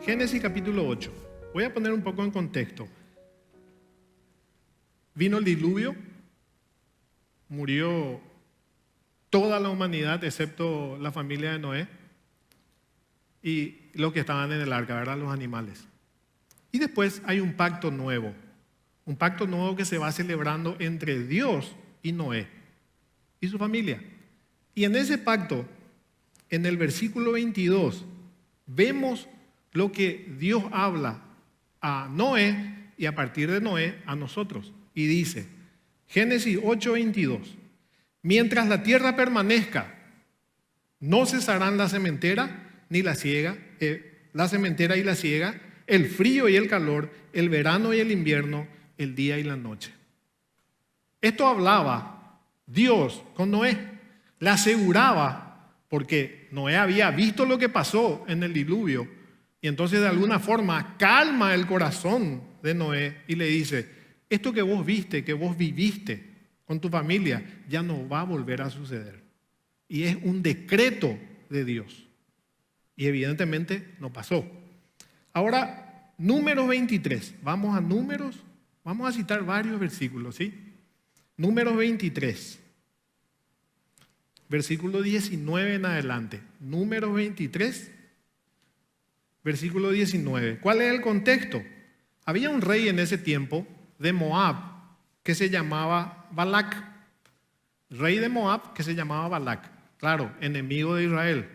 Génesis capítulo 8. Voy a poner un poco en contexto. Vino el diluvio, murió toda la humanidad excepto la familia de Noé y los que estaban en el arca, ¿verdad? Los animales. Y después hay un pacto nuevo que se va celebrando entre Dios y Noé y su familia. Y en ese pacto, en el versículo 22, vemos lo que Dios habla a Noé y a partir de Noé a nosotros. Y dice, Génesis 8:22, mientras la tierra permanezca, no cesarán la sementera ni la siega, la sementera y la siega, el frío y el calor, el verano y el invierno, el día y la noche. Esto hablaba Dios con Noé, le aseguraba, porque Noé había visto lo que pasó en el diluvio, y entonces de alguna forma calma el corazón de Noé y le dice, esto que vos viste, que vos viviste con tu familia, ya no va a volver a suceder. Y es un decreto de Dios. Y evidentemente no pasó. Ahora, Números 23. Vamos a Números. Vamos a citar varios versículos, ¿sí? Números 23. Versículo 19 en adelante. Números 23. Versículo 19. ¿Cuál es el contexto? Había un rey en ese tiempo de Moab que se llamaba Balac. Rey de Moab que se llamaba Balac. Claro, enemigo de Israel.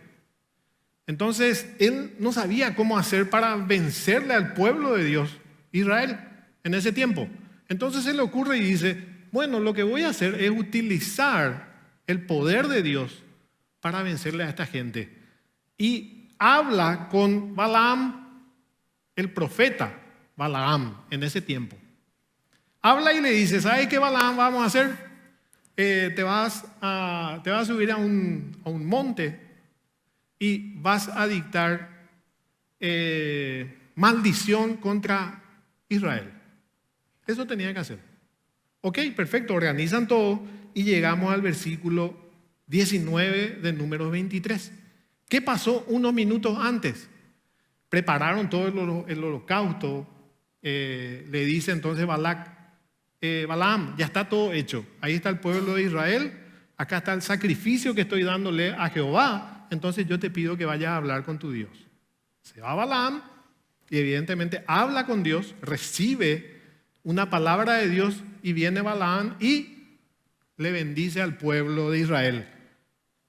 Entonces, él no sabía cómo hacer para vencerle al pueblo de Dios, Israel, en ese tiempo. Entonces se le ocurre y dice, bueno, lo que voy a hacer es utilizar el poder de Dios para vencerle a esta gente. Y habla con Balaam, el profeta Balaam, en ese tiempo. Habla y le dice, ¿sabes qué, Balaam, vamos a hacer? Te vas a subir a un monte y vas a dictar maldición contra Israel. Eso tenía que hacer. Ok, perfecto, organizan todo y llegamos al versículo 19 de Números 23. ¿Qué pasó unos minutos antes? Prepararon todo el holocausto. Le dice entonces Balaam, ya está todo hecho. Ahí está el pueblo de Israel. Acá está el sacrificio que estoy dándole a Jehová. Entonces yo te pido que vayas a hablar con tu Dios. Se va Balaam y evidentemente habla con Dios, recibe una palabra de Dios y viene Balaam y le bendice al pueblo de Israel.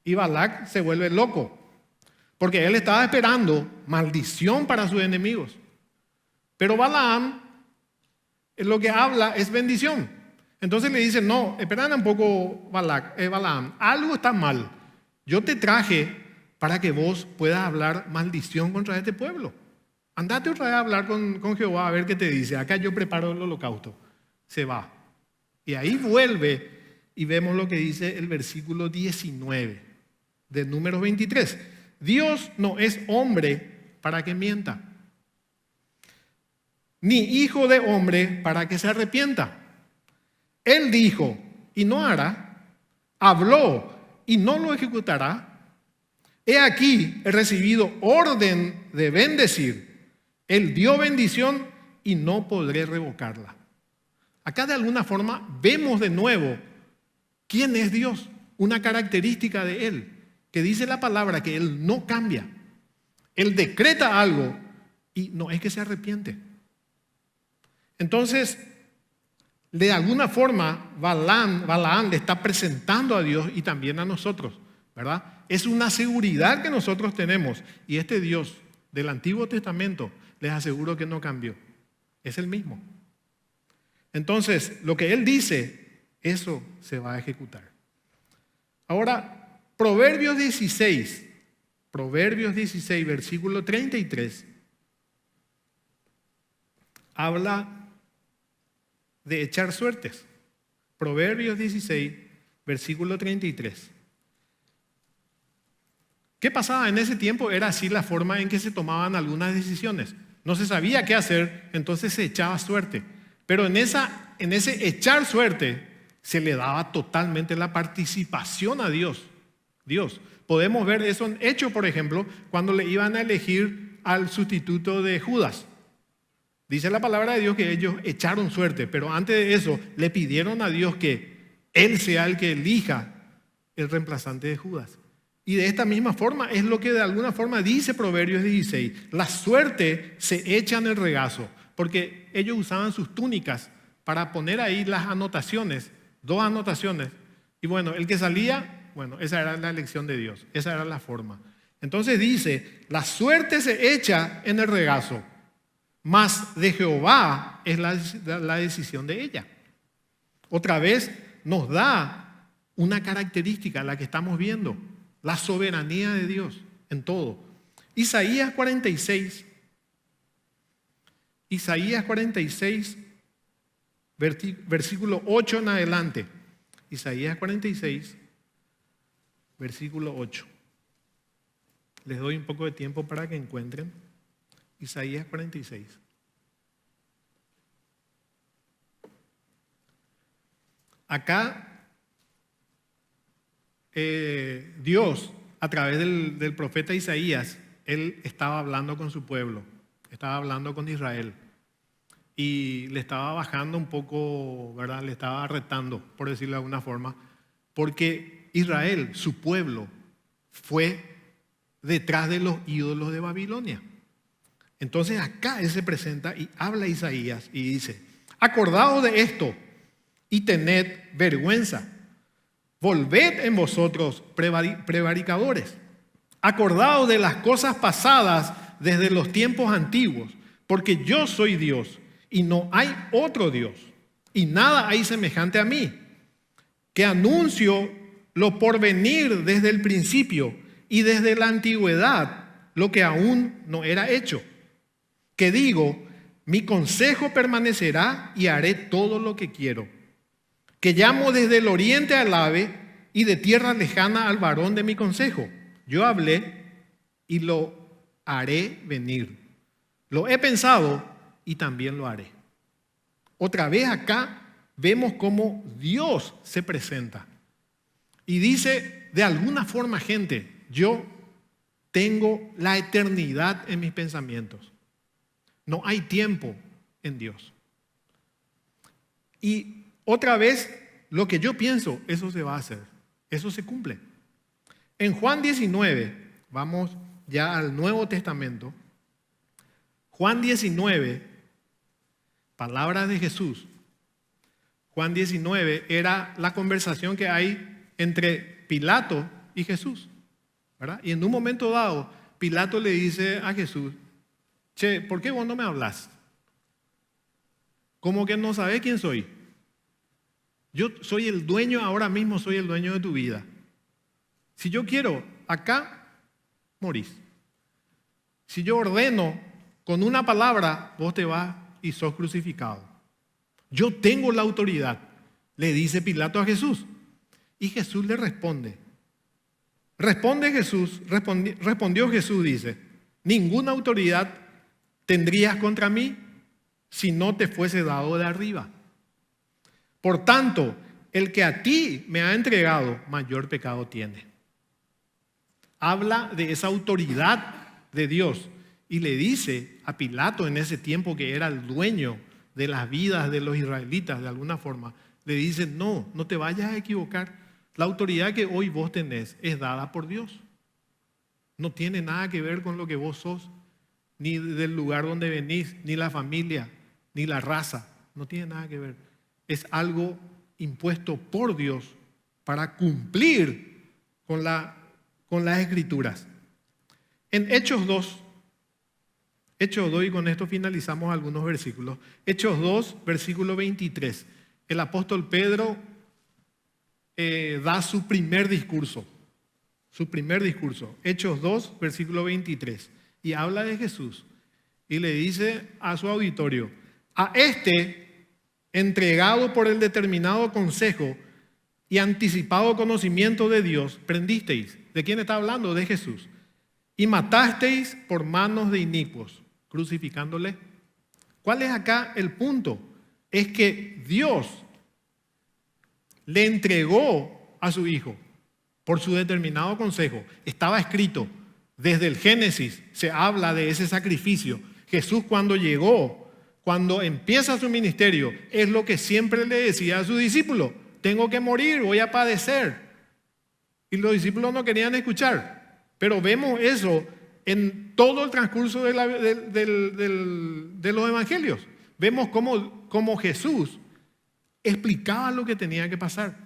Y Balac se vuelve loco porque él estaba esperando maldición para sus enemigos. Pero Balaam lo que habla es bendición. Entonces le dice, no, esperad un poco Balaam, algo está mal. Yo te traje para que vos puedas hablar maldición contra este pueblo. Andate otra vez a hablar con Jehová a ver qué te dice. Acá yo preparo el holocausto. Se va. Y ahí vuelve y vemos lo que dice el versículo 19 de Números 23. Dios no es hombre para que mienta, ni hijo de hombre para que se arrepienta. Él dijo y no hará, habló y no lo ejecutará. He aquí, he recibido orden de bendecir. Él dio bendición y no podré revocarla. Acá de alguna forma vemos de nuevo quién es Dios, una característica de Él, que dice la palabra que Él no cambia. Él decreta algo y no es que se arrepiente. Entonces, de alguna forma, Balaam le está presentando a Dios y también a nosotros, ¿verdad? Es una seguridad que nosotros tenemos. Y este Dios del Antiguo Testamento, les aseguro que no cambió. Es el mismo. Entonces, lo que Él dice, eso se va a ejecutar. Ahora, Proverbios 16, versículo 33, habla de echar suertes. Proverbios 16, versículo 33. ¿Qué pasaba en ese tiempo? Era así la forma en que se tomaban algunas decisiones. No se sabía qué hacer, entonces se echaba suerte. Pero en ese echar suerte se le daba totalmente la participación a Dios. Podemos ver eso en Hechos, por ejemplo, cuando le iban a elegir al sustituto de Judas. Dice la palabra de Dios que ellos echaron suerte, pero antes de eso le pidieron a Dios que Él sea el que elija el reemplazante de Judas. Y de esta misma forma es lo que de alguna forma dice Proverbios 16. La suerte se echa en el regazo, porque ellos usaban sus túnicas para poner ahí las anotaciones, 2 anotaciones. Y bueno, el que salía, bueno, esa era la elección de Dios, esa era la forma. Entonces dice, la suerte se echa en el regazo, mas de Jehová es la decisión de ella. Otra vez nos da una característica, la que estamos viendo, la soberanía de Dios en todo. Isaías 46, versículo 8 en adelante. Isaías 46, versículo 8. Les doy un poco de tiempo para que encuentren. Isaías 46. Acá Dios, a través del profeta Isaías, él estaba hablando con su pueblo, estaba hablando con Israel y le estaba bajando un poco, ¿verdad? Le estaba retando, por decirlo de alguna forma, porque Israel, su pueblo, fue detrás de los ídolos de Babilonia. Entonces acá él se presenta y habla a Isaías y dice, acordaos de esto y tened vergüenza. Volved en vosotros prevaricadores. Acordaos de las cosas pasadas desde los tiempos antiguos, porque yo soy Dios y no hay otro Dios, y nada hay semejante a mí, que anuncio lo por venir desde el principio y desde la antigüedad lo que aún no era hecho. Que digo, mi consejo permanecerá y haré todo lo que quiero. Que llamo desde el oriente al ave y de tierra lejana al varón de mi consejo. Yo hablé y lo haré venir. Lo he pensado y también lo haré. Otra vez acá vemos cómo Dios se presenta. Y dice, de alguna forma, gente, yo tengo la eternidad en mis pensamientos. No hay tiempo en Dios. Y otra vez, lo que yo pienso, eso se va a hacer. Eso se cumple. En Juan 19, vamos ya al Nuevo Testamento. Juan 19, palabras de Jesús. Juan 19 era la conversación que hay entre Pilato y Jesús, ¿verdad? Y en un momento dado, Pilato le dice a Jesús, che, ¿por qué vos no me hablas? Como que no sabés quién soy. Yo soy el dueño, ahora mismo soy el dueño de tu vida. Si yo quiero, acá morís. Si yo ordeno con una palabra, vos te vas y sos crucificado. Yo tengo la autoridad, le dice Pilato a Jesús. Y Jesús le responde. Respondió Jesús, dice, ninguna autoridad tendrías contra mí si no te fuese dado de arriba. Por tanto, el que a ti me ha entregado, mayor pecado tiene. Habla de esa autoridad de Dios y le dice a Pilato en ese tiempo, que era el dueño de las vidas de los israelitas de alguna forma, le dice, no te vayas a equivocar. La autoridad que hoy vos tenés es dada por Dios. No tiene nada que ver con lo que vos sos, ni del lugar donde venís, ni la familia, ni la raza. No tiene nada que ver. Es algo impuesto por Dios para cumplir con las Escrituras. En Hechos 2, y con esto finalizamos algunos versículos. Hechos 2, versículo 23. El apóstol Pedro da su primer discurso. Hechos 2, versículo 23. Y habla de Jesús. Y le dice a su auditorio, a este entregado por el determinado consejo y anticipado conocimiento de Dios, prendisteis. ¿De quién está hablando? De Jesús. Y matasteis por manos de inicuos, crucificándole. ¿Cuál es acá el punto? Es que Dios le entregó a su Hijo por su determinado consejo. Estaba escrito, Desde el Génesis se habla de ese sacrificio. Jesús cuando llegó, cuando empieza su ministerio, es lo que siempre le decía a sus discípulos: tengo que morir, voy a padecer. Y los discípulos no querían escuchar. Pero vemos eso en todo el transcurso de los evangelios. Vemos cómo Jesús explicaba lo que tenía que pasar.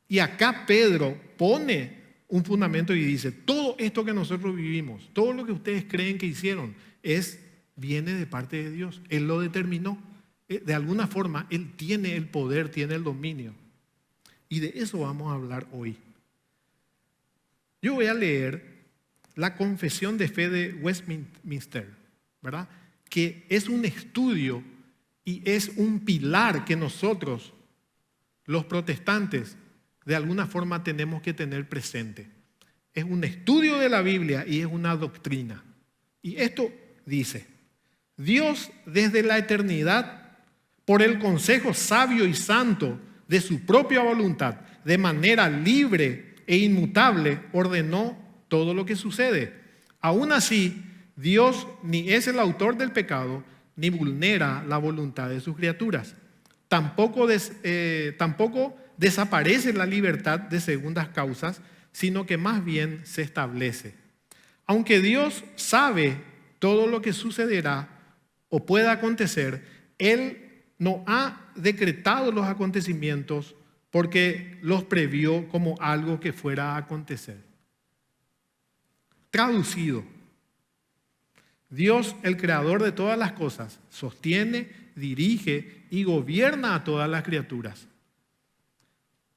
Y acá Pedro pone un fundamento y dice: todo esto que nosotros vivimos, todo lo que ustedes creen que hicieron, viene de parte de Dios. Él lo determinó. De alguna forma, Él tiene el poder, tiene el dominio. Y de eso vamos a hablar hoy. Yo voy a leer la Confesión de Fe de Westminster, ¿verdad? Que es un estudio y es un pilar que nosotros, los protestantes, de alguna forma tenemos que tener presente. Es un estudio de la Biblia y es una doctrina. Y esto dice: Dios desde la eternidad, por el consejo sabio y santo de su propia voluntad, de manera libre e inmutable, ordenó todo lo que sucede. Aún así, Dios ni es el autor del pecado, ni vulnera la voluntad de sus criaturas. Tampoco desaparece la libertad de segundas causas, sino que más bien se establece. Aunque Dios sabe todo lo que sucederá o pueda acontecer, Él no ha decretado los acontecimientos porque los previó como algo que fuera a acontecer. Traducido: Dios, el creador de todas las cosas, sostiene, dirige y gobierna a todas las criaturas.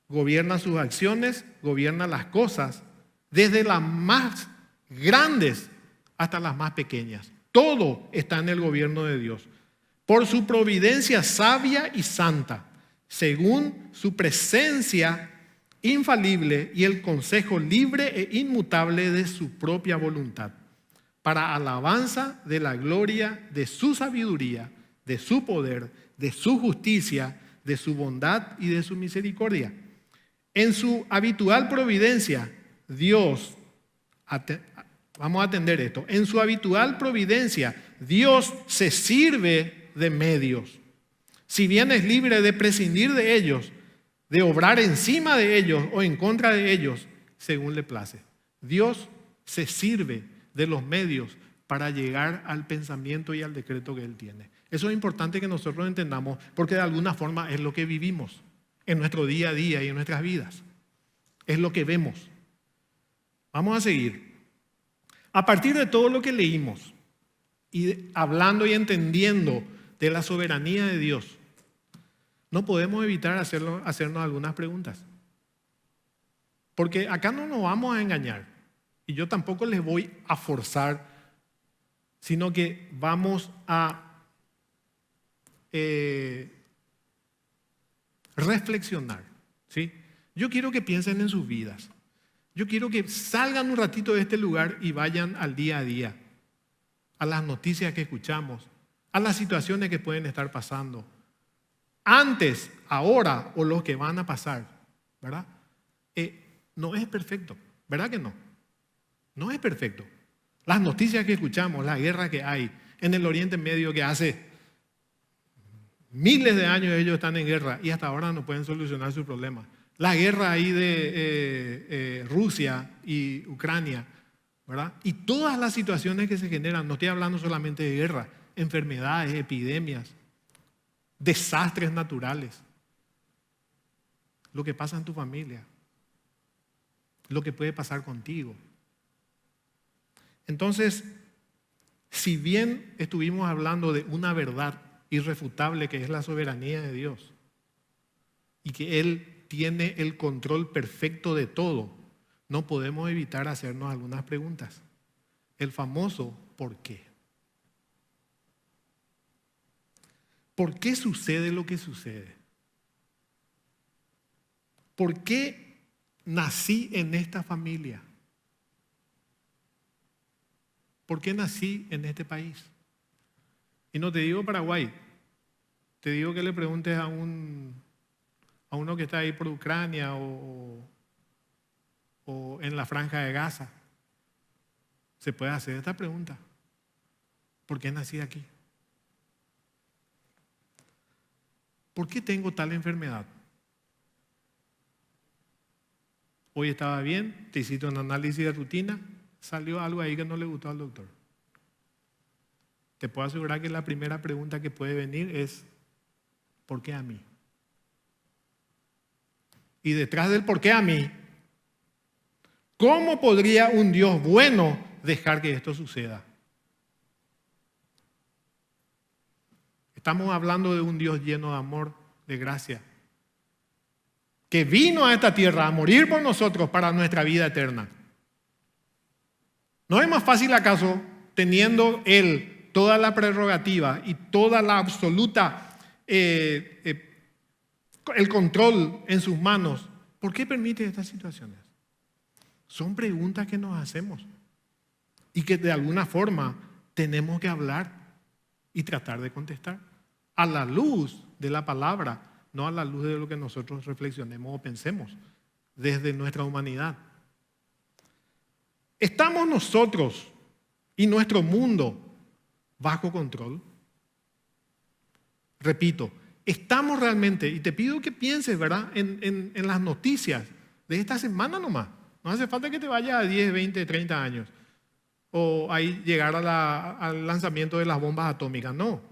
Gobierna sus acciones, gobierna las cosas, desde las más grandes hasta las más pequeñas. Todo está en el gobierno de Dios, por su providencia sabia y santa, según su presencia infalible y el consejo libre e inmutable de su propia voluntad, para alabanza de la gloria de su sabiduría, de su poder, de su justicia, de su bondad y de su misericordia. En su habitual providencia, Dios, vamos a atender esto, en su habitual providencia, Dios se sirve de medios. Si bien es libre de prescindir de ellos, de obrar encima de ellos o en contra de ellos, según le place. Dios se sirve de los medios para llegar al pensamiento y al decreto que Él tiene. Eso es importante que nosotros entendamos, porque de alguna forma es lo que vivimos en nuestro día a día y en nuestras vidas. Es lo que vemos. Vamos a seguir. A partir de todo lo que leímos y hablando y entendiendo de la soberanía de Dios, no podemos evitar hacernos algunas preguntas. Porque acá no nos vamos a engañar. Y yo tampoco les voy a forzar, sino que vamos a reflexionar, ¿sí? Yo quiero que piensen en sus vidas. Yo quiero que salgan un ratito de este lugar y vayan al día a día, a las noticias que escuchamos, a las situaciones que pueden estar pasando, antes, ahora o lo que van a pasar, ¿verdad? No es perfecto, ¿verdad que no? No es perfecto. Las noticias que escuchamos, la guerra que hay en el Oriente Medio, que hace miles de años ellos están en guerra y hasta ahora no pueden solucionar sus problemas. La guerra ahí de Rusia y Ucrania, ¿verdad? Y todas las situaciones que se generan, no estoy hablando solamente de guerra, enfermedades, epidemias, desastres naturales, lo que pasa en tu familia, lo que puede pasar contigo. Entonces, si bien estuvimos hablando de una verdad irrefutable que es la soberanía de Dios y que Él tiene el control perfecto de todo, no podemos evitar hacernos algunas preguntas. El famoso ¿por qué? ¿Por qué sucede lo que sucede? ¿Por qué nací en esta familia? ¿Por qué nací en este país? Y no te digo Paraguay, te digo que le preguntes a uno que está ahí por Ucrania o en la Franja de Gaza. se puede hacer esta pregunta. ¿Por qué nací aquí? ¿Por qué tengo tal enfermedad? Hoy estaba bien, te hiciste un análisis de rutina, salió algo ahí que no le gustó al doctor. Te puedo asegurar que la primera pregunta que puede venir es, ¿por qué a mí? Y detrás del por qué a mí, ¿cómo podría un Dios bueno dejar que esto suceda? Estamos hablando de un Dios lleno de amor, de gracia, que vino a esta tierra a morir por nosotros para nuestra vida eterna. ¿No es más fácil acaso, teniendo Él toda la prerrogativa y toda la absoluta, el control en sus manos, por qué permite estas situaciones? Son preguntas que nos hacemos y que de alguna forma tenemos que hablar y tratar de contestar a la luz de la palabra, no a la luz de lo que nosotros reflexionemos o pensemos desde nuestra humanidad. ¿Estamos nosotros y nuestro mundo bajo control? Repito, estamos realmente, y te pido que pienses, ¿verdad?, en las noticias de esta semana nomás. No hace falta que te vayas a 10, 20, 30 años o ahí llegar al lanzamiento de las bombas atómicas. No.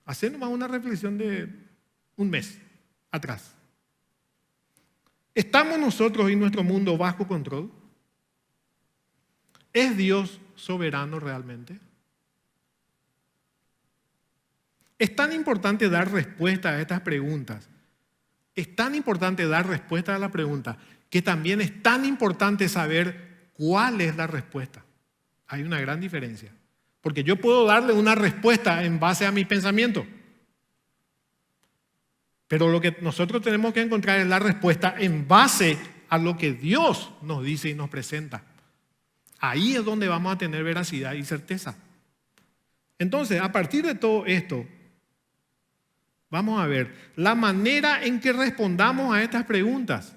Hacer nomás una reflexión de un mes atrás. ¿Estamos nosotros y nuestro mundo bajo control? ¿Es Dios soberano realmente? Es tan importante dar respuesta a estas preguntas. Es tan importante dar respuesta a la pregunta que también es tan importante saber cuál es la respuesta. Hay una gran diferencia. Porque yo puedo darle una respuesta en base a mis pensamientos. Pero lo que nosotros tenemos que encontrar es la respuesta en base a lo que Dios nos dice y nos presenta. Ahí es donde vamos a tener veracidad y certeza. Entonces, a partir de todo esto, vamos a ver la manera en que respondamos a estas preguntas.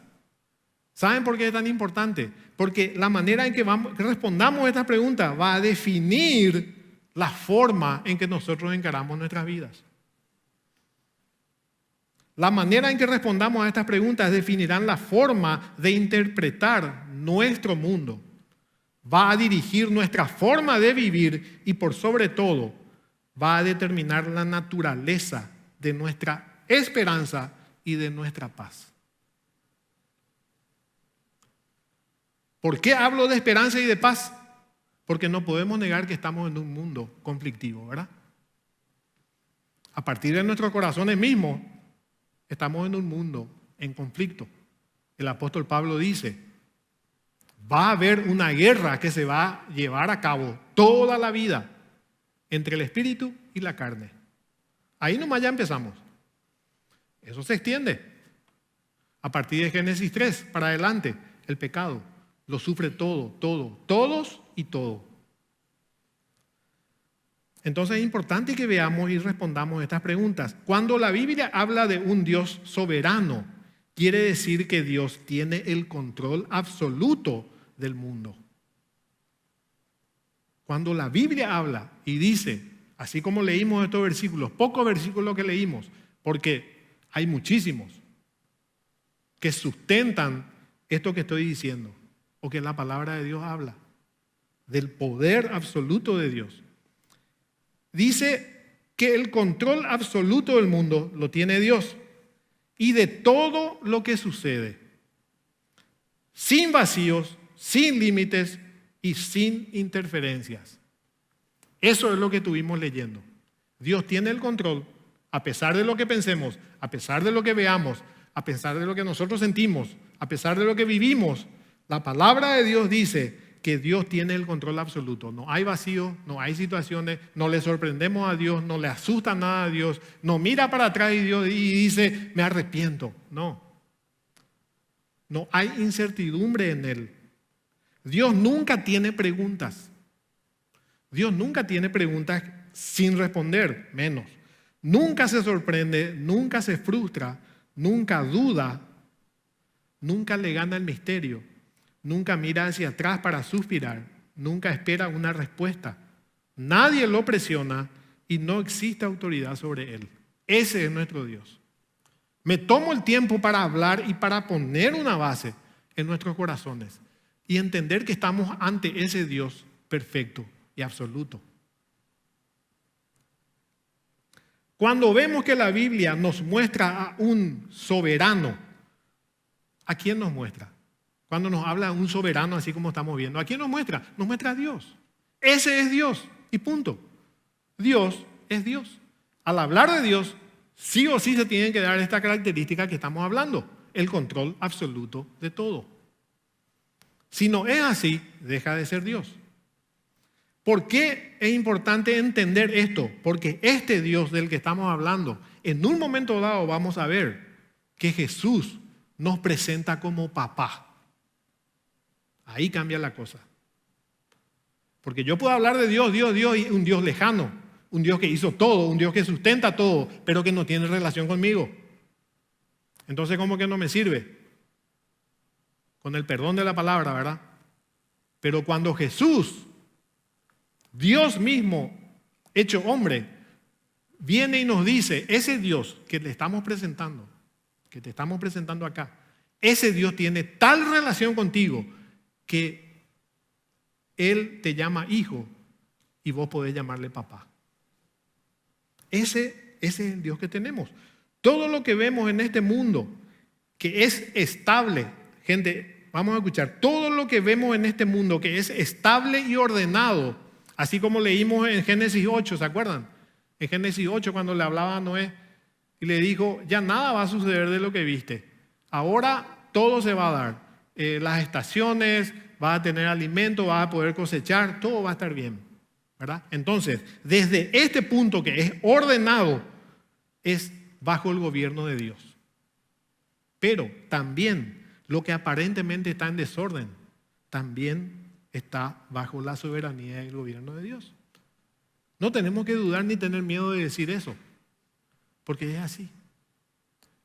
¿Saben por qué es tan importante? Porque la manera en que respondamos a estas preguntas va a definir la forma en que nosotros encaramos nuestras vidas. La manera en que respondamos a estas preguntas definirán la forma de interpretar nuestro mundo. Va a dirigir nuestra forma de vivir y por sobre todo va a determinar la naturaleza de nuestra esperanza y de nuestra paz. ¿Por qué hablo de esperanza y de paz? Porque no podemos negar que estamos en un mundo conflictivo, ¿verdad? A partir de nuestros corazones mismos, estamos en un mundo en conflicto. El apóstol Pablo dice, va a haber una guerra que se va a llevar a cabo toda la vida entre el espíritu y la carne. Ahí nomás ya empezamos. Eso se extiende. A partir de Génesis 3 para adelante, el pecado lo sufre todos y todo. Entonces es importante que veamos y respondamos estas preguntas. Cuando la Biblia habla de un Dios soberano, quiere decir que Dios tiene el control absoluto del mundo. Cuando la Biblia habla y dice, así como leímos estos versículos, pocos versículos que leímos, porque hay muchísimos que sustentan esto que estoy diciendo, o que la palabra de Dios habla, del poder absoluto de Dios. Dice que el control absoluto del mundo lo tiene Dios y de todo lo que sucede, sin vacíos, sin límites y sin interferencias. Eso es lo que estuvimos leyendo. Dios tiene el control, a pesar de lo que pensemos, a pesar de lo que veamos, a pesar de lo que nosotros sentimos, a pesar de lo que vivimos. La palabra de Dios dice que Dios tiene el control absoluto. No hay vacío, no hay situaciones, no le sorprendemos a Dios, no le asusta nada a Dios, no mira para atrás y Dios y dice, me arrepiento. No hay incertidumbre en Él. Dios nunca tiene preguntas. Dios nunca tiene preguntas sin responder, menos. Nunca se sorprende, nunca se frustra, nunca duda, nunca le gana el misterio. Nunca mira hacia atrás para suspirar, nunca espera una respuesta. Nadie lo presiona y no existe autoridad sobre él. Ese es nuestro Dios. Me tomo el tiempo para hablar y para poner una base en nuestros corazones y entender que estamos ante ese Dios perfecto y absoluto. Cuando vemos que la Biblia nos muestra a un soberano, ¿a quién nos muestra? Cuando nos habla de un soberano así como estamos viendo, ¿a quién nos muestra? Nos muestra a Dios. Ese es Dios y punto. Dios es Dios. Al hablar de Dios, sí o sí se tienen que dar esta característica que estamos hablando, el control absoluto de todo. Si no es así, deja de ser Dios. ¿Por qué es importante entender esto? Porque este Dios del que estamos hablando, en un momento dado vamos a ver que Jesús nos presenta como papá. Ahí cambia la cosa. Porque yo puedo hablar de Dios, Dios, y un Dios lejano, un Dios que hizo todo, un Dios que sustenta todo, pero que no tiene relación conmigo. Entonces, ¿cómo que no me sirve? Con el perdón de la palabra, ¿verdad? Pero cuando Jesús, Dios mismo, hecho hombre, viene y nos dice, ese Dios que le estamos presentando, que te estamos presentando acá, ese Dios tiene tal relación contigo que Él te llama hijo y vos podés llamarle papá. Ese es el Dios que tenemos. Todo lo que vemos en este mundo que es estable, gente, vamos a escuchar, todo lo que vemos en este mundo que es estable y ordenado, así como leímos en Génesis 8, ¿se acuerdan? En Génesis 8 cuando le hablaba a Noé y le dijo, ya nada va a suceder de lo que viste. Ahora todo se va a dar. Las estaciones, vas a tener alimento, vas a poder cosechar, todo va a estar bien, ¿verdad? Entonces, desde este punto que es ordenado, es bajo el gobierno de Dios. Pero también lo que aparentemente está en desorden, también está bajo la soberanía y el gobierno de Dios. No tenemos que dudar ni tener miedo de decir eso, porque es así.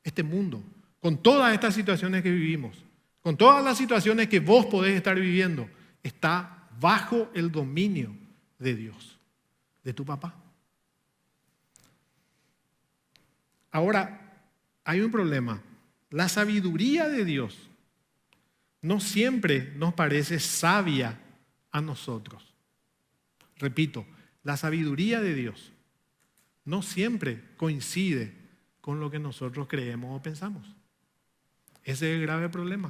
Este mundo, con todas estas situaciones que vivimos, con todas las situaciones que vos podés estar viviendo, está bajo el dominio de Dios, de tu papá. Ahora, hay un problema. La sabiduría de Dios no siempre nos parece sabia a nosotros. Repito, la sabiduría de Dios no siempre coincide con lo que nosotros creemos o pensamos. Ese es el grave problema.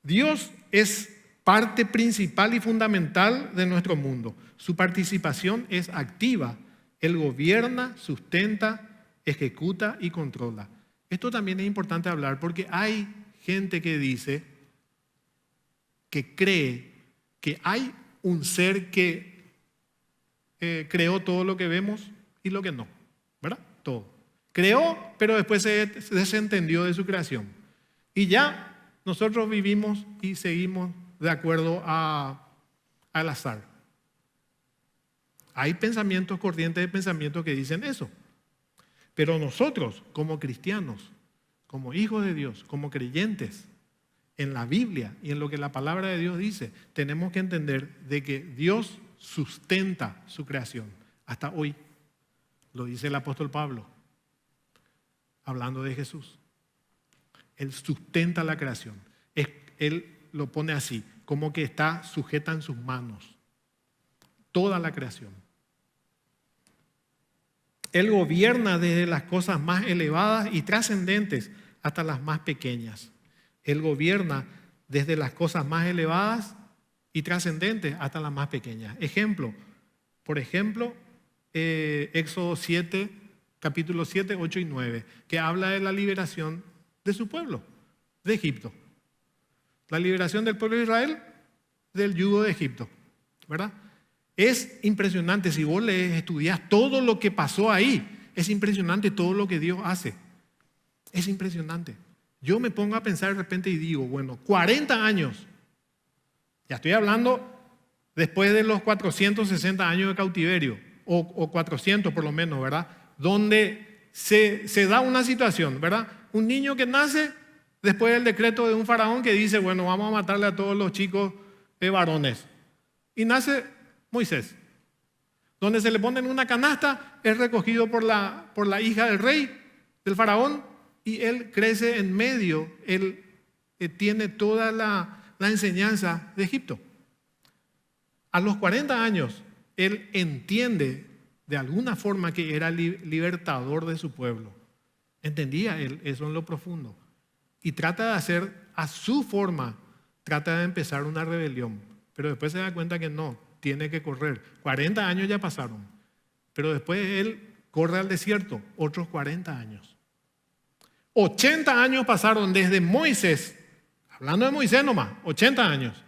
Dios es parte principal y fundamental de nuestro mundo. Su participación es activa. Él gobierna, sustenta, ejecuta y controla. Esto también es importante hablar porque hay gente que dice, que cree que hay un ser que creó todo lo que vemos y lo que no, ¿verdad? Todo. Creó, pero después se desentendió de su creación. Y ya nosotros vivimos y seguimos de acuerdo al azar. Hay pensamientos, corrientes de pensamiento que dicen eso. Pero nosotros, como cristianos, como hijos de Dios, como creyentes, en la Biblia y en lo que la palabra de Dios dice, tenemos que entender de que Dios sustenta su creación. Hasta hoy, lo dice el apóstol Pablo, hablando de Jesús. Él sustenta la creación. Él lo pone así, como que está sujeta en sus manos. Toda la creación. Él gobierna desde las cosas más elevadas y trascendentes hasta las más pequeñas. Él gobierna desde las cosas más elevadas y trascendentes hasta las más pequeñas. Por ejemplo, Éxodo 7, capítulo 7, 8 y 9, que habla de la liberación de su pueblo, de Egipto. La liberación del pueblo de Israel del yugo de Egipto, ¿verdad? Es impresionante, si vos lees, estudias todo lo que pasó ahí, es impresionante todo lo que Dios hace. Es impresionante. Yo me pongo a pensar de repente y digo, bueno, 40 años, ya estoy hablando después de los 460 años de cautiverio, o 400 por lo menos, ¿verdad? Donde se da una situación, ¿verdad? Un niño que nace después del decreto de un faraón que dice, bueno, vamos a matarle a todos los chicos varones. Y nace Moisés. Donde se le pone en una canasta, es recogido por la hija del rey, del faraón, y él crece en medio, él tiene toda la enseñanza de Egipto. A los 40 años, él entiende de alguna forma que era libertador de su pueblo. Entendía él eso en lo profundo. Y trata de hacer a su forma, trata de empezar una rebelión. Pero después se da cuenta que no, tiene que correr. 40 años ya pasaron. Pero después él corre al desierto, otros 40 años. 80 años pasaron desde Moisés, hablando de Moisés nomás, 80 años.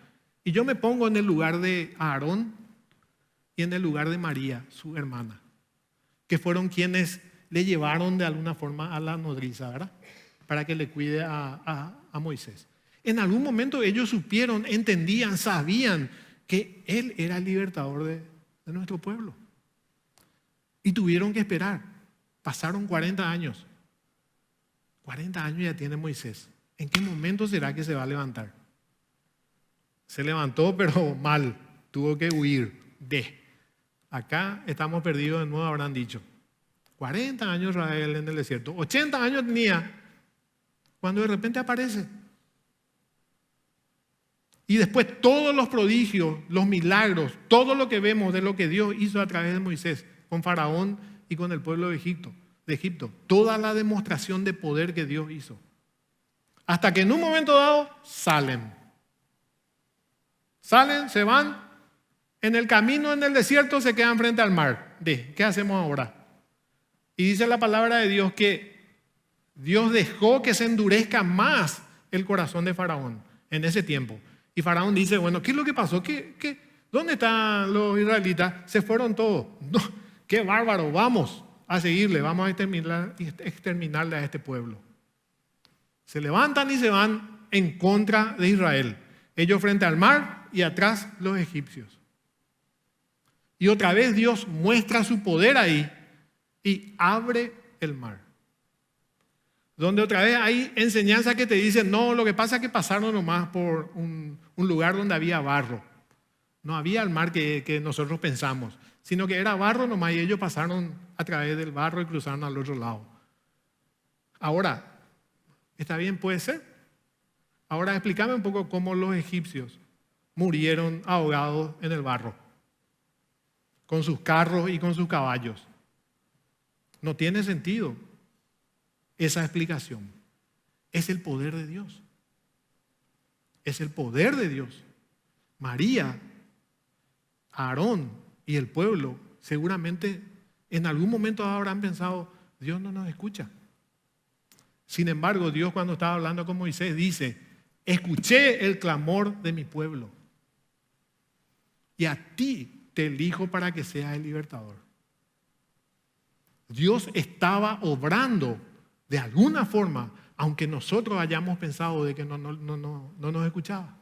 Y yo me pongo en el lugar de Aarón y en el lugar de María, su hermana, que fueron quienes le llevaron de alguna forma a la nodriza, ¿verdad? Para que le cuide a Moisés. En algún momento ellos supieron, entendían, sabían que Él era el libertador de nuestro pueblo. Y tuvieron que esperar. Pasaron 40 años. 40 años ya tiene Moisés. ¿En qué momento será que se va a levantar? Se levantó, pero mal. Tuvo que huir de. Acá estamos perdidos de nuevo, habrán dicho. 40 años Israel en el desierto. 80 años tenía cuando de repente aparece. Y después todos los prodigios, los milagros, todo lo que vemos de lo que Dios hizo a través de Moisés, con Faraón y con el pueblo de Egipto. Toda la demostración de poder que Dios hizo. Hasta que en un momento dado salen. Salen, se van. En el camino, en el desierto, se quedan frente al mar. ¿Qué hacemos ahora? Y dice la palabra de Dios que Dios dejó que se endurezca más el corazón de Faraón en ese tiempo. Y Faraón dice, bueno, ¿qué es lo que pasó? ¿Dónde están los israelitas? Se fueron todos. No, qué bárbaro, vamos a seguirle, vamos a exterminarle a este pueblo. Se levantan y se van en contra de Israel. Ellos frente al mar y atrás los egipcios. Y otra vez Dios muestra su poder ahí y abre el mar. Donde otra vez hay enseñanza que te dicen, no, lo que pasa es que pasaron nomás por un lugar donde había barro. No había el mar que nosotros pensamos, sino que era barro nomás y ellos pasaron a través del barro y cruzaron al otro lado. Ahora, ¿está bien? ¿Puede ser? Ahora explícame un poco cómo los egipcios murieron ahogados en el barro, con sus carros y con sus caballos. No tiene sentido esa explicación. Es el poder de Dios. Es el poder de Dios. María, Aarón y el pueblo seguramente en algún momento habrán pensado, Dios no nos escucha. Sin embargo, Dios cuando estaba hablando con Moisés dice, escuché el clamor de mi pueblo y a ti te elijo para que seas el libertador. Dios estaba obrando de alguna forma, aunque nosotros hayamos pensado de que no nos escuchaba.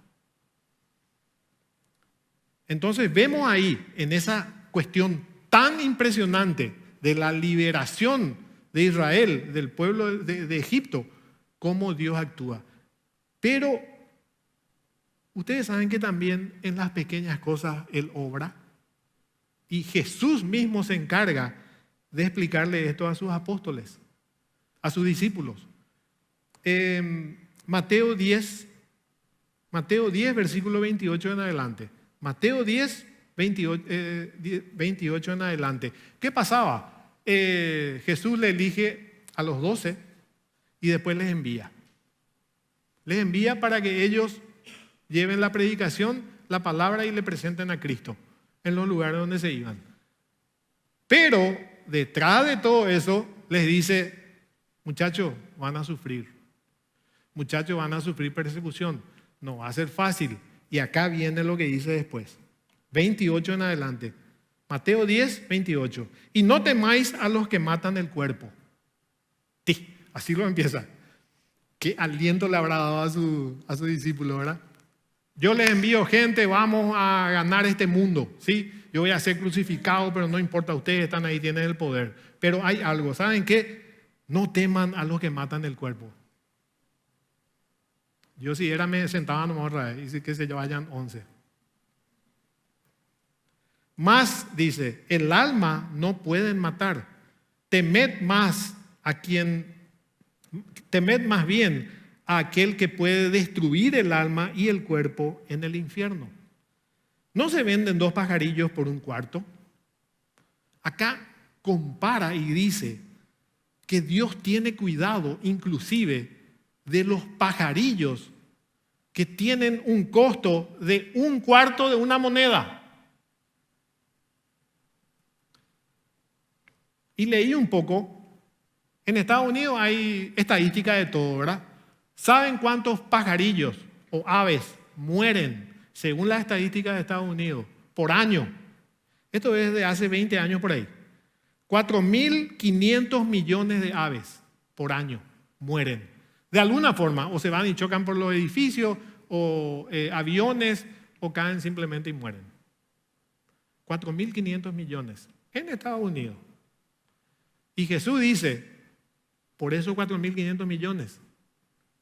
Entonces vemos ahí, en esa cuestión tan impresionante de la liberación de Israel, del pueblo de Egipto, cómo Dios actúa. Pero ustedes saben que también en las pequeñas cosas Él obra. Y Jesús mismo se encarga de explicarle esto a sus apóstoles, a sus discípulos. Mateo 10, versículo 28 en adelante. Mateo 10, 28 en adelante. ¿Qué pasaba? Jesús le elige a los 12 y después les envía. Les envía para que ellos lleven la predicación, la palabra y le presenten a Cristo en los lugares donde se iban. Pero detrás de todo eso les dice, muchachos, van a sufrir. Muchachos, van a sufrir persecución. No va a ser fácil. Y acá viene lo que dice después. 28 en adelante. Mateo 10, 28. Y no temáis a los que matan el cuerpo. Sí, así lo empieza. Qué aliento le habrá dado a su discípulo, ¿verdad? Yo les envío gente, vamos a ganar este mundo, ¿sí? Yo voy a ser crucificado, pero no importa, ustedes están ahí, tienen el poder. Pero hay algo, ¿saben qué? No teman a los que matan el cuerpo. Yo si era me sentaba nomás otra vez y que se vayan 11. Más, dice, el alma no pueden matar. Temed más bien a aquel que puede destruir el alma y el cuerpo en el infierno. ¿No se venden 2 pajarillos por un cuarto? Acá compara y dice que Dios tiene cuidado inclusive de los pajarillos que tienen un costo de 1/4 de una moneda. Y leí un poco. En Estados Unidos hay estadística de todo, ¿verdad? ¿Saben cuántos pajarillos o aves mueren, según las estadísticas de Estados Unidos, por año? Esto es de hace 20 años por ahí. 4.500 millones de aves por año mueren. De alguna forma, o se van y chocan por los edificios, o aviones, o caen simplemente y mueren. 4.500 millones en Estados Unidos. Y Jesús dice, por esos 4.500 millones,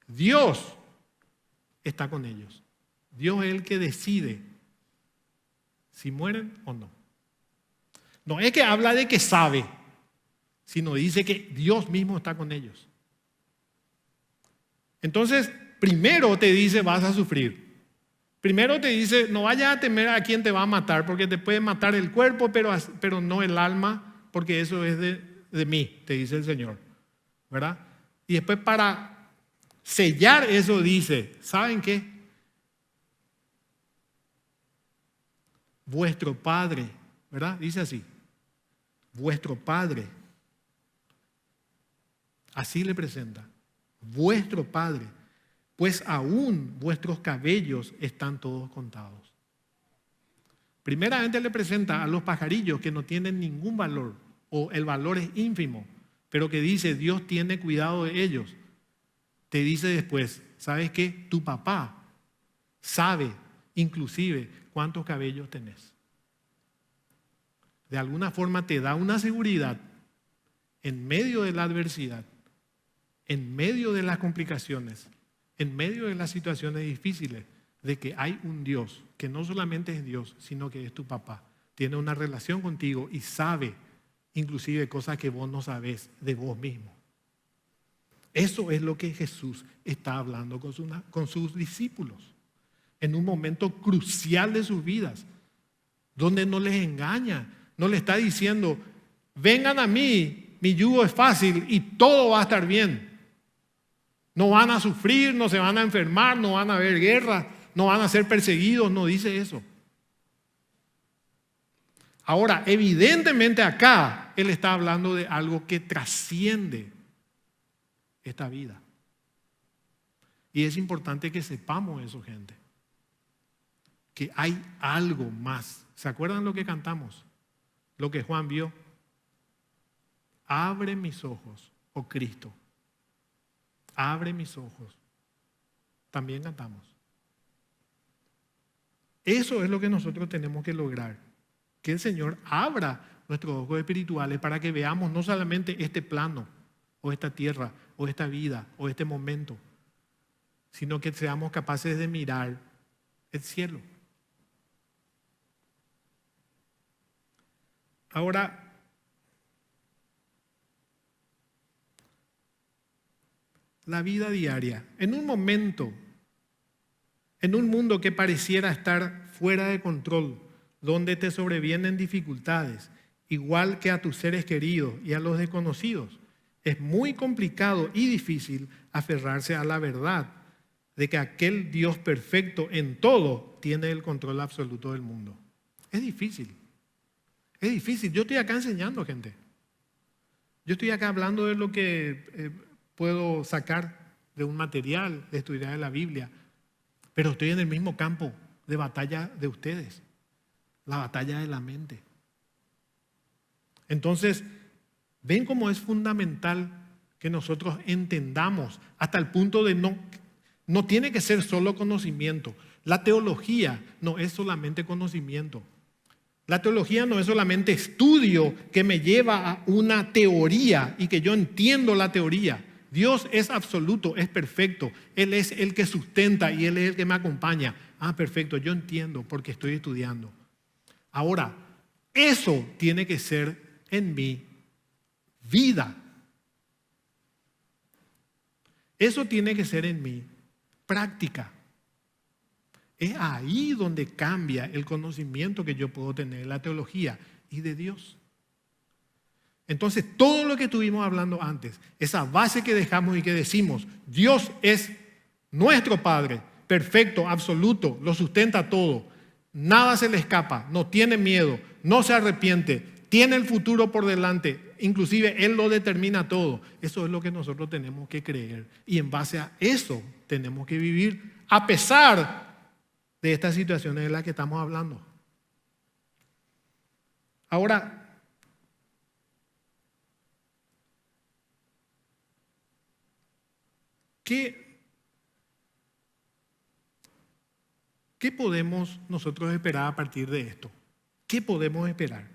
Dios está con ellos. Dios es el que decide si mueren o no. No es que habla de que sabe, sino dice que Dios mismo está con ellos. Entonces, primero te dice vas a sufrir. Primero te dice no vayas a temer a quien te va a matar, porque te puede matar el cuerpo, pero no el alma, porque eso es de mí, te dice el Señor. ¿Verdad? Y después para sellar eso dice, ¿saben qué? Vuestro Padre, ¿verdad? Dice así, vuestro Padre, así le presenta, vuestro Padre, pues aún vuestros cabellos están todos contados. Primeramente le presenta a los pajarillos que no tienen ningún valor, o el valor es ínfimo, pero que dice Dios tiene cuidado de ellos. Te dice después, ¿sabes qué? Tu papá sabe inclusive cuántos cabellos tenés. De alguna forma te da una seguridad en medio de la adversidad, en medio de las complicaciones, en medio de las situaciones difíciles, de que hay un Dios que no solamente es Dios, sino que es tu papá. Tiene una relación contigo y sabe inclusive cosas que vos no sabés de vos mismo. Eso es lo que Jesús está hablando con sus discípulos en un momento crucial de sus vidas, donde no les engaña, no les está diciendo, vengan a mí, mi yugo es fácil y todo va a estar bien. No van a sufrir, no se van a enfermar, no van a haber guerra, no van a ser perseguidos, no dice eso. Ahora, evidentemente acá Él está hablando de algo que trasciende esta vida. Y es importante que sepamos eso, gente. Que hay algo más. ¿Se acuerdan lo que cantamos? Lo que Juan vio. Abre mis ojos, oh Cristo. Abre mis ojos. También cantamos. Eso es lo que nosotros tenemos que lograr. Que el Señor abra nuestros ojos espirituales para que veamos no solamente este plano, o esta tierra, o esta vida, o este momento, sino que seamos capaces de mirar el cielo. Ahora, la vida diaria, en un momento, en un mundo que pareciera estar fuera de control, donde te sobrevienen dificultades, igual que a tus seres queridos y a los desconocidos, es muy complicado y difícil aferrarse a la verdad de que aquel Dios perfecto en todo tiene el control absoluto del mundo. Es difícil. Es difícil. Yo estoy acá enseñando, gente. Yo estoy acá hablando de lo que puedo sacar de un material, de estudiar la Biblia, pero estoy en el mismo campo de batalla de ustedes, la batalla de la mente. Entonces, ven cómo es fundamental que nosotros entendamos hasta el punto de no tiene que ser solo conocimiento. La teología no es solamente conocimiento. La teología no es solamente estudio que me lleva a una teoría y que yo entiendo la teoría. Dios es absoluto, es perfecto. Él es el que sustenta y Él es el que me acompaña. Ah, perfecto, yo entiendo porque estoy estudiando. Ahora, Eso tiene que ser en mi vida. Eso tiene que ser en mi práctica. Es ahí donde cambia el conocimiento que yo puedo tener de la teología y de Dios. Entonces, todo lo que estuvimos hablando antes, esa base que dejamos y que decimos, Dios es nuestro Padre, perfecto, absoluto, lo sustenta todo, nada se le escapa, no tiene miedo, no se arrepiente, tiene el futuro por delante, inclusive Él lo determina todo. Eso es lo que nosotros tenemos que creer y en base a eso tenemos que vivir a pesar de estas situaciones de las que estamos hablando. Ahora, ¿qué podemos nosotros esperar a partir de esto? ¿Qué podemos esperar?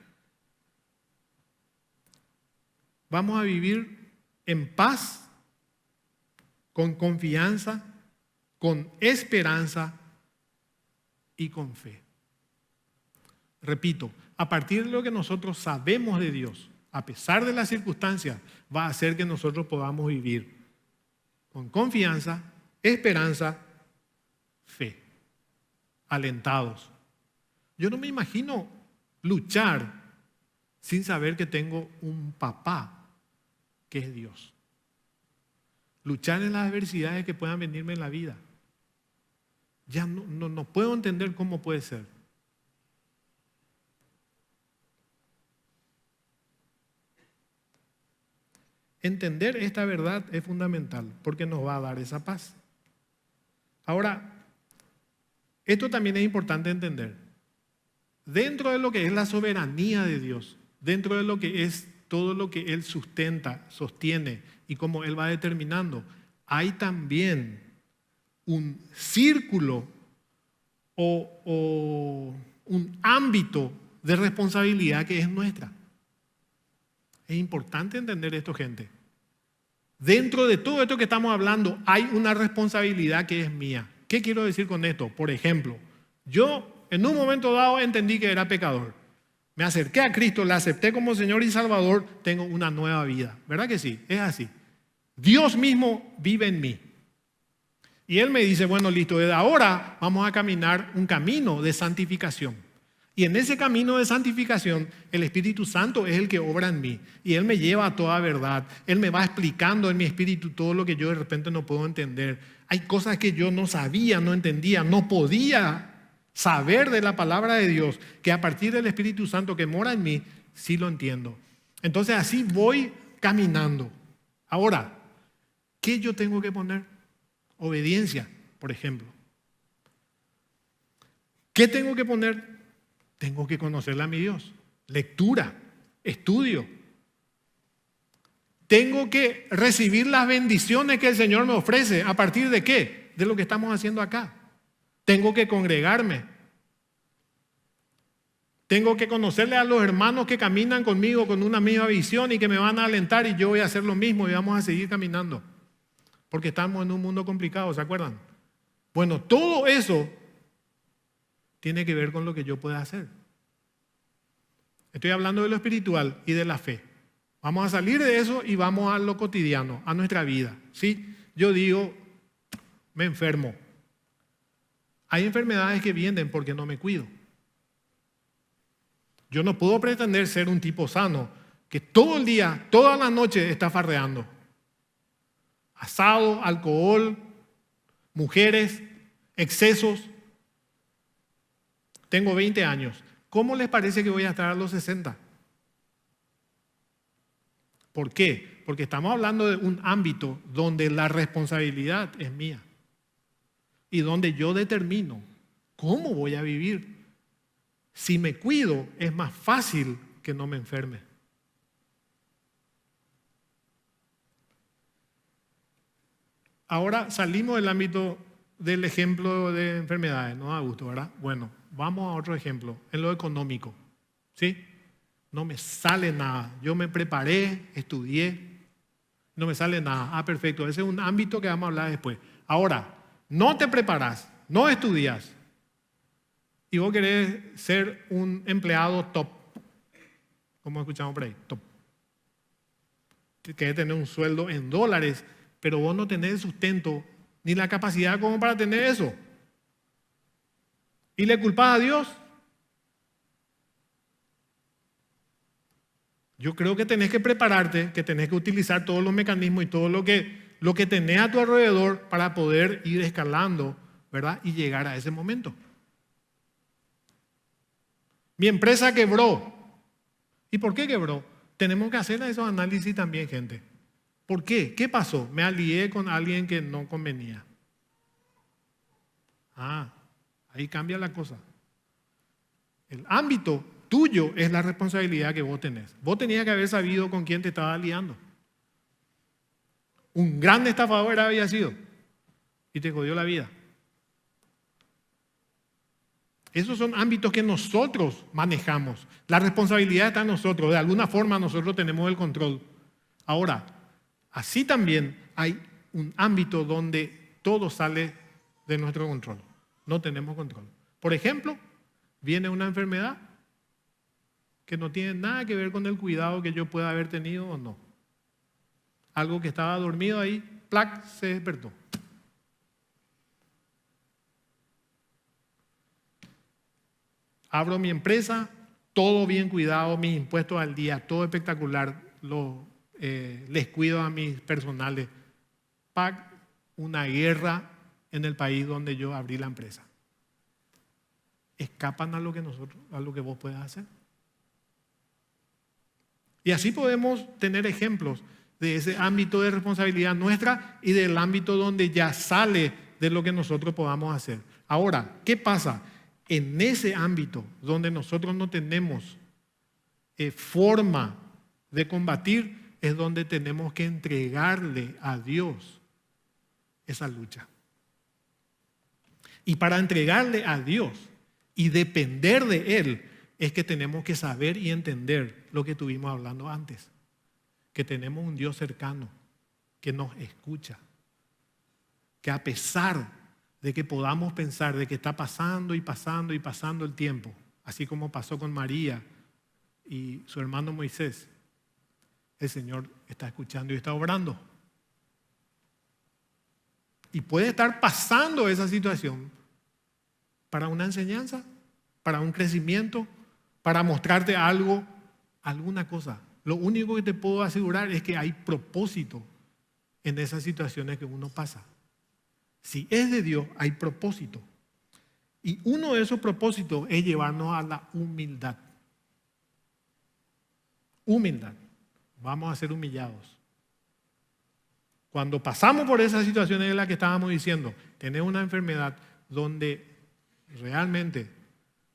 Vamos a vivir en paz, con confianza, con esperanza y con fe. Repito, a partir de lo que nosotros sabemos de Dios, a pesar de las circunstancias, va a hacer que nosotros podamos vivir con confianza, esperanza, fe, alentados. Yo no me imagino luchar sin saber que tengo un papá que es Dios. Luchar en las adversidades que puedan venirme en la vida. Ya no puedo entender cómo puede ser. Entender esta verdad es fundamental porque nos va a dar esa paz. Ahora, esto también es importante entender. Dentro de lo que es la soberanía de Dios, dentro de lo que es todo lo que Él sustenta, sostiene y cómo Él va determinando, hay también un círculo o un ámbito de responsabilidad que es nuestra. Es importante entender esto, gente. Dentro de todo esto que estamos hablando hay una responsabilidad que es mía. ¿Qué quiero decir con esto? Por ejemplo, yo en un momento dado entendí que era pecador. Me acerqué a Cristo, le acepté como Señor y Salvador, tengo una nueva vida. ¿Verdad que sí? Es así. Dios mismo vive en mí. Y Él me dice, bueno, listo, desde ahora vamos a caminar un camino de santificación. Y en ese camino de santificación, el Espíritu Santo es el que obra en mí. Y Él me lleva a toda verdad. Él me va explicando en mi espíritu todo lo que yo de repente no puedo entender. Hay cosas que yo no sabía, no entendía, no podía saber de la palabra de Dios, que a partir del Espíritu Santo que mora en mí, sí lo entiendo. Entonces así voy caminando. Ahora, ¿qué yo tengo que poner? Obediencia, por ejemplo. ¿Qué tengo que poner? Tengo que conocerle a mi Dios. Lectura, estudio. Tengo que recibir las bendiciones que el Señor me ofrece. ¿A partir de qué? De lo que estamos haciendo acá. Tengo que congregarme. Tengo que conocerle a los hermanos que caminan conmigo con una misma visión y que me van a alentar y yo voy a hacer lo mismo y vamos a seguir caminando. Porque estamos en un mundo complicado, ¿se acuerdan? Bueno, todo eso tiene que ver con lo que yo pueda hacer. Estoy hablando de lo espiritual y de la fe. Vamos a salir de eso y vamos a lo cotidiano, a nuestra vida. ¿Sí? Yo digo, me enfermo. Hay enfermedades que vienen porque no me cuido. Yo no puedo pretender ser un tipo sano que todo el día, toda la noche está farreando. Asado, alcohol, mujeres, excesos. Tengo 20 años. ¿Cómo les parece que voy a estar a los 60? ¿Por qué? Porque estamos hablando de un ámbito donde la responsabilidad es mía y donde yo determino cómo voy a vivir. Si me cuido, es más fácil que no me enferme. Ahora salimos del ámbito del ejemplo de enfermedades, no da gusto, ¿verdad? Bueno, vamos a otro ejemplo, en lo económico, ¿sí? No me sale nada. Yo me preparé, estudié, no me sale nada. Ah, perfecto, ese es un ámbito que vamos a hablar después. Ahora, no te preparas, no estudias y vos querés ser un empleado top, como escuchamos por ahí, top. Querés tener un sueldo en dólares, pero vos no tenés el sustento ni la capacidad como para tener eso. ¿Y le culpás a Dios? Yo creo que tenés que prepararte, que tenés que utilizar todos los mecanismos y todo lo que tenés a tu alrededor para poder ir escalando, ¿verdad? Y llegar a ese momento. Mi empresa quebró. ¿Y por qué quebró? Tenemos que hacer esos análisis también, gente. ¿Por qué? ¿Qué pasó? Me alié con alguien que no convenía. Ahí cambia la cosa. El ámbito tuyo es la responsabilidad que vos tenés. Vos tenías que haber sabido con quién te estabas aliando. Un gran estafador había sido y te jodió la vida. Esos son ámbitos que nosotros manejamos. La responsabilidad está en nosotros. De alguna forma nosotros tenemos el control. Ahora, así también hay un ámbito donde todo sale de nuestro control. No tenemos control. Por ejemplo, viene una enfermedad que no tiene nada que ver con el cuidado que yo pueda haber tenido o no. Algo que estaba dormido ahí, ¡plac!, se despertó. Abro mi empresa, todo bien cuidado, mis impuestos al día, todo espectacular, les cuido a mis personales. ¡Pac!, una guerra en el país donde yo abrí la empresa. Escapan a lo que vos puedas hacer. Y así podemos tener ejemplos de ese ámbito de responsabilidad nuestra y del ámbito donde ya sale de lo que nosotros podamos hacer. Ahora, ¿qué pasa? En ese ámbito donde nosotros no tenemos forma de combatir, es donde tenemos que entregarle a Dios esa lucha. Y para entregarle a Dios y depender de Él, es que tenemos que saber y entender lo que estuvimos hablando antes. Que tenemos un Dios cercano, que nos escucha. Que a pesar de que podamos pensar de que está pasando y pasando y pasando el tiempo, así como pasó con María y su hermano Moisés, el Señor está escuchando y está obrando. Y puede estar pasando esa situación para una enseñanza, para un crecimiento, para mostrarte algo, alguna cosa. Lo único que te puedo asegurar es que hay propósito en esas situaciones que uno pasa. Si es de Dios, hay propósito. Y uno de esos propósitos es llevarnos a la humildad. Humildad. Vamos a ser humillados. Cuando pasamos por esas situaciones en las que estábamos diciendo, tenés una enfermedad donde realmente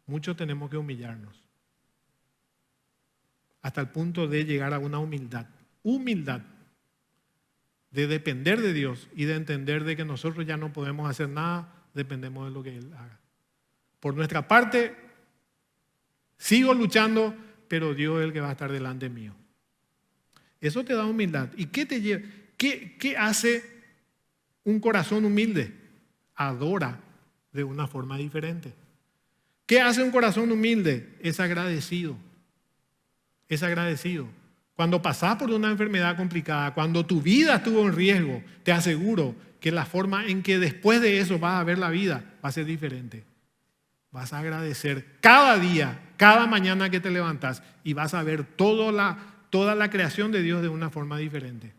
muchos tenemos que humillarnos. Hasta el punto de llegar a una humildad. Humildad. De depender de Dios y de entender de que nosotros ya no podemos hacer nada, dependemos de lo que Él haga. Por nuestra parte, sigo luchando, pero Dios es el que va a estar delante mío. Eso te da humildad. ¿Y qué te lleva? ¿Qué hace un corazón humilde? Adora de una forma diferente. ¿Qué hace un corazón humilde? Es agradecido. Es agradecido. Cuando pasás por una enfermedad complicada, cuando tu vida estuvo en riesgo, te aseguro que la forma en que después de eso vas a ver la vida va a ser diferente. Vas a agradecer cada día, cada mañana que te levantas y vas a ver toda la creación de Dios de una forma diferente.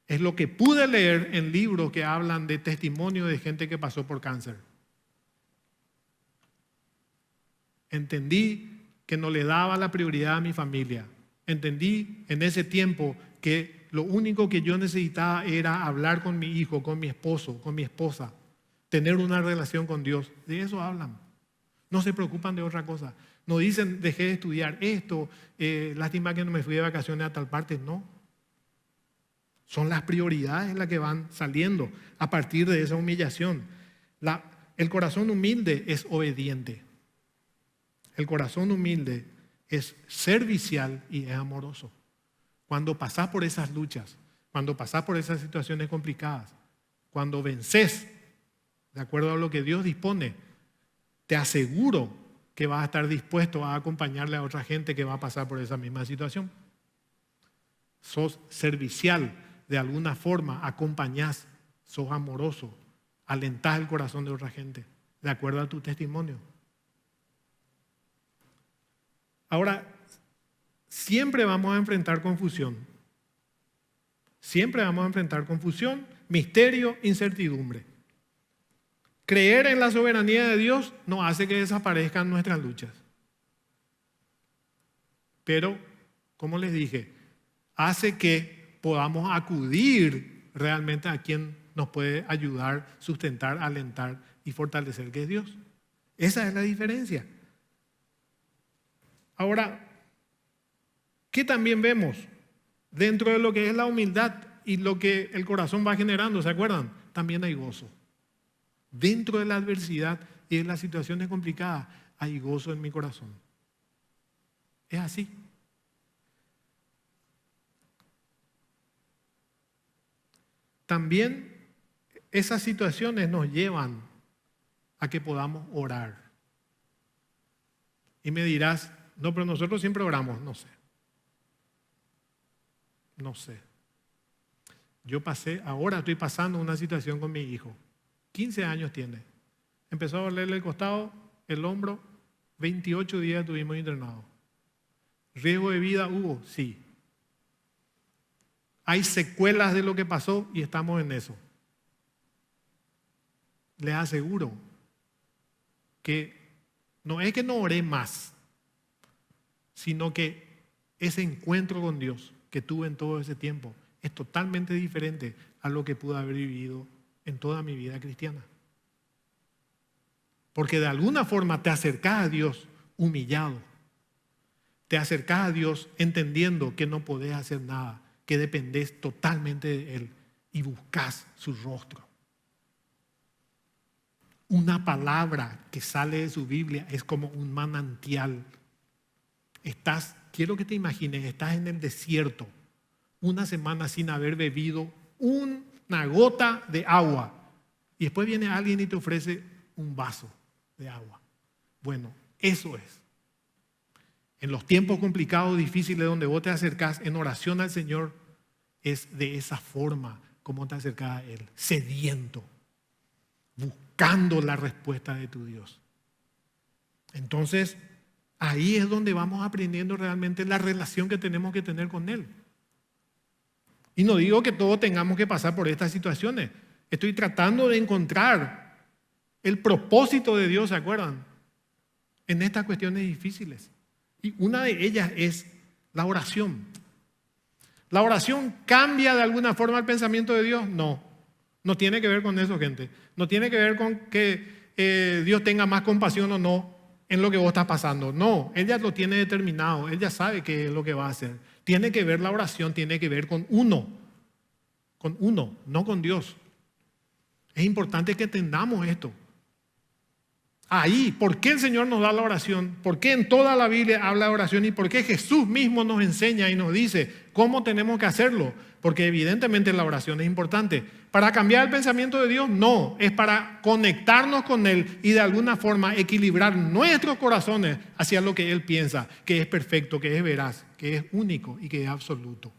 Es lo que pude leer en libros que hablan de testimonio de gente que pasó por cáncer. Entendí que no le daba la prioridad a mi familia. Entendí en ese tiempo que lo único que yo necesitaba era hablar con mi hijo, con mi esposo, con mi esposa, tener una relación con Dios. De eso hablan. No se preocupan de otra cosa. No dicen, dejé de estudiar esto, lástima que no me fui de vacaciones a tal parte. No. Son las prioridades las que van saliendo a partir de esa humillación. El corazón humilde es obediente. El corazón humilde es servicial y es amoroso. Cuando pasás por esas luchas, cuando pasás por esas situaciones complicadas, cuando vences de acuerdo a lo que Dios dispone, te aseguro que vas a estar dispuesto a acompañarle a otra gente que va a pasar por esa misma situación. Sos servicial, de alguna forma, acompañás, sos amoroso, alentás el corazón de otra gente, de acuerdo a tu testimonio. Ahora, siempre vamos a enfrentar confusión. Siempre vamos a enfrentar confusión, misterio, incertidumbre. Creer en la soberanía de Dios no hace que desaparezcan nuestras luchas. Pero, como les dije, hace que podamos acudir realmente a quien nos puede ayudar, sustentar, alentar y fortalecer, que es Dios. Esa es la diferencia. Ahora, ¿qué también vemos dentro de lo que es la humildad y lo que el corazón va generando? ¿Se acuerdan? También hay gozo. Dentro de la adversidad y de las situaciones complicadas, hay gozo en mi corazón. Es así. También esas situaciones nos llevan a que podamos orar. Y me dirás, no, pero nosotros siempre oramos. No sé. Ahora estoy pasando una situación con mi hijo. 15 años tiene. Empezó a dolerle el costado, el hombro, 28 días estuvimos internados. ¿Riesgo de vida hubo? Sí. Hay secuelas de lo que pasó y estamos en eso. Les aseguro que no es que no oré más, sino que ese encuentro con Dios que tuve en todo ese tiempo es totalmente diferente a lo que pude haber vivido en toda mi vida cristiana. Porque de alguna forma te acercás a Dios humillado. Te acercás a Dios entendiendo que no podés hacer nada, que dependés totalmente de Él y buscás su rostro. Una palabra que sale de su Biblia es como un manantial. Quiero que te imagines, estás en el desierto, una semana sin haber bebido una gota de agua. Y después viene alguien y te ofrece un vaso de agua. Bueno, eso es. En los tiempos complicados, difíciles, donde vos te acercás en oración al Señor, es de esa forma como te acercás a Él, sediento, buscando la respuesta de tu Dios. Entonces, ahí es donde vamos aprendiendo realmente la relación que tenemos que tener con Él. Y no digo que todos tengamos que pasar por estas situaciones. Estoy tratando de encontrar el propósito de Dios, ¿se acuerdan? En estas cuestiones difíciles. Y una de ellas es la oración. ¿La oración cambia de alguna forma el pensamiento de Dios? No. No tiene que ver con eso, gente. No tiene que ver con que Dios tenga más compasión o no en lo que vos estás pasando. No, Él ya lo tiene determinado. Él ya sabe qué es lo que va a hacer. Tiene que ver la oración, tiene que ver con uno, no con Dios. Es importante que entendamos esto. Ahí, ¿por qué el Señor nos da la oración? ¿Por qué en toda la Biblia habla de oración? ¿Y por qué Jesús mismo nos enseña y nos dice cómo tenemos que hacerlo? Porque evidentemente la oración es importante. ¿Para cambiar el pensamiento de Dios? No, es para conectarnos con Él y de alguna forma equilibrar nuestros corazones hacia lo que Él piensa, que es perfecto, que es veraz, que es único y que es absoluto.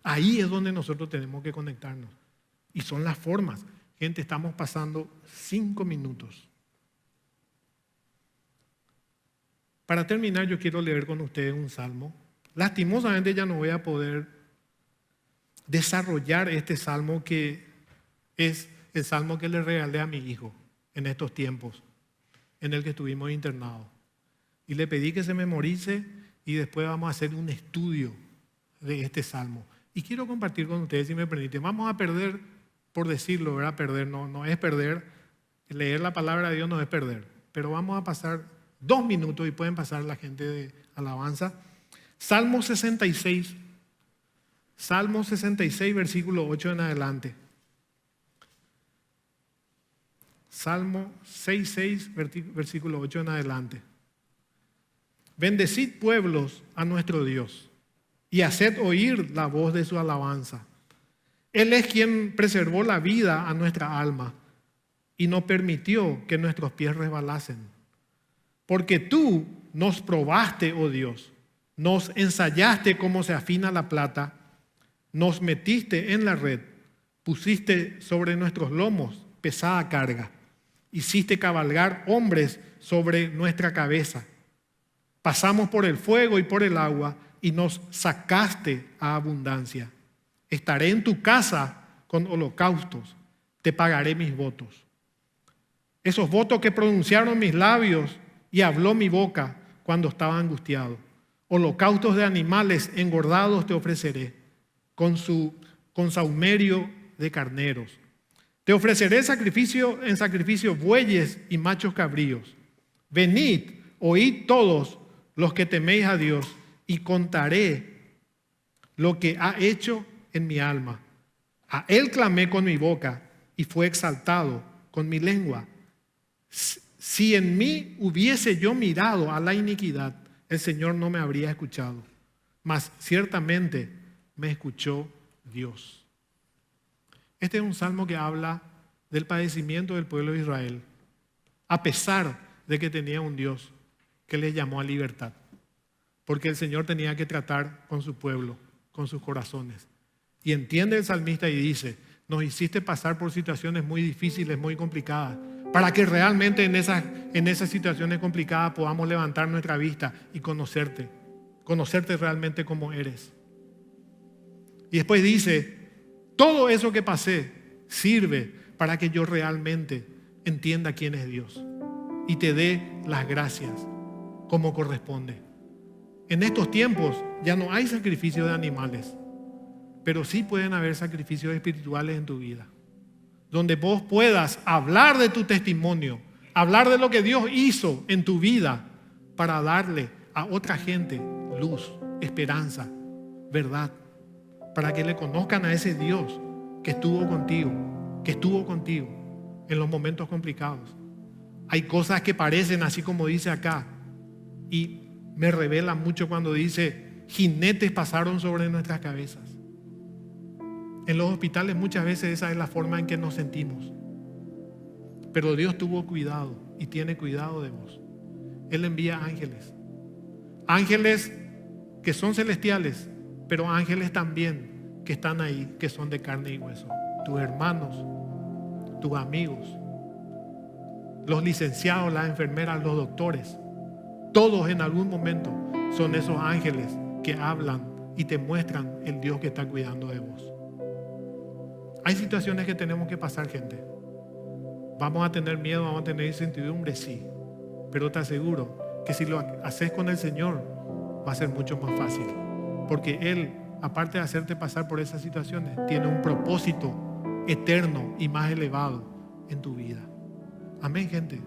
Ahí es donde nosotros tenemos que conectarnos. Y son las formas. Gente, estamos pasando 5 minutos. Para terminar, yo quiero leer con ustedes un salmo. Lastimosamente ya no voy a poder desarrollar este salmo, que es el salmo que le regalé a mi hijo en estos tiempos en el que estuvimos internados. Y le pedí que se memorice y después vamos a hacer un estudio de este salmo. Y quiero compartir con ustedes, si me permiten. Vamos a perder, por decirlo, ¿verdad? Perder no es perder. Leer la palabra de Dios no es perder. Pero vamos a pasar 2 minutos y pueden pasar la gente de alabanza. Salmo 66. Salmo 66, versículo 8 en adelante. Salmo 66, versículo 8 en adelante. Bendecid pueblos a nuestro Dios y haced oír la voz de su alabanza. Él es quien preservó la vida a nuestra alma y no permitió que nuestros pies resbalasen. Porque tú nos probaste, oh Dios, nos ensayaste cómo se afina la plata, nos metiste en la red, pusiste sobre nuestros lomos pesada carga, hiciste cabalgar hombres sobre nuestra cabeza. Pasamos por el fuego y por el agua y nos sacaste a abundancia. Estaré en tu casa con holocaustos, te pagaré mis votos. Esos votos que pronunciaron mis labios y habló mi boca cuando estaba angustiado. Holocaustos de animales engordados te ofreceré, con sahumerio de carneros. Te ofreceré en sacrificio bueyes y machos cabríos. Venid, oíd todos los que teméis a Dios, y contaré lo que ha hecho en mi alma. A Él clamé con mi boca y fue exaltado con mi lengua. Si en mí hubiese yo mirado a la iniquidad, el Señor no me habría escuchado, mas ciertamente me escuchó Dios. Este es un salmo que habla del padecimiento del pueblo de Israel, a pesar de que tenía un Dios que les llamó a libertad, porque el Señor tenía que tratar con su pueblo, con sus corazones. Y entiende el salmista y dice: nos hiciste pasar por situaciones muy difíciles, muy complicadas, para que realmente en esas situaciones complicadas podamos levantar nuestra vista y conocerte realmente como eres. Y después dice: todo eso que pasé sirve para que yo realmente entienda quién es Dios y te dé las gracias como corresponde. En estos tiempos ya no hay sacrificio de animales, pero sí pueden haber sacrificios espirituales en tu vida, donde vos puedas hablar de tu testimonio, hablar de lo que Dios hizo en tu vida para darle a otra gente luz, esperanza, verdad, para que le conozcan a ese Dios que estuvo contigo en los momentos complicados. Hay cosas que parecen así como dice acá, y me revela mucho cuando dice: jinetes pasaron sobre nuestras cabezas. En los hospitales muchas veces esa es la forma en que nos sentimos. Pero Dios tuvo cuidado y tiene cuidado de vos. Él envía ángeles. Ángeles que son celestiales, pero ángeles también que están ahí, que son de carne y hueso. Tus hermanos, tus amigos, los licenciados, las enfermeras, los doctores. Todos en algún momento son esos ángeles que hablan y te muestran el Dios que está cuidando de vos. Hay situaciones que tenemos que pasar, gente. Vamos a tener miedo, vamos a tener incertidumbre, sí. Pero te aseguro que si lo haces con el Señor, va a ser mucho más fácil. Porque Él, aparte de hacerte pasar por esas situaciones, tiene un propósito eterno y más elevado en tu vida. Amén, gente.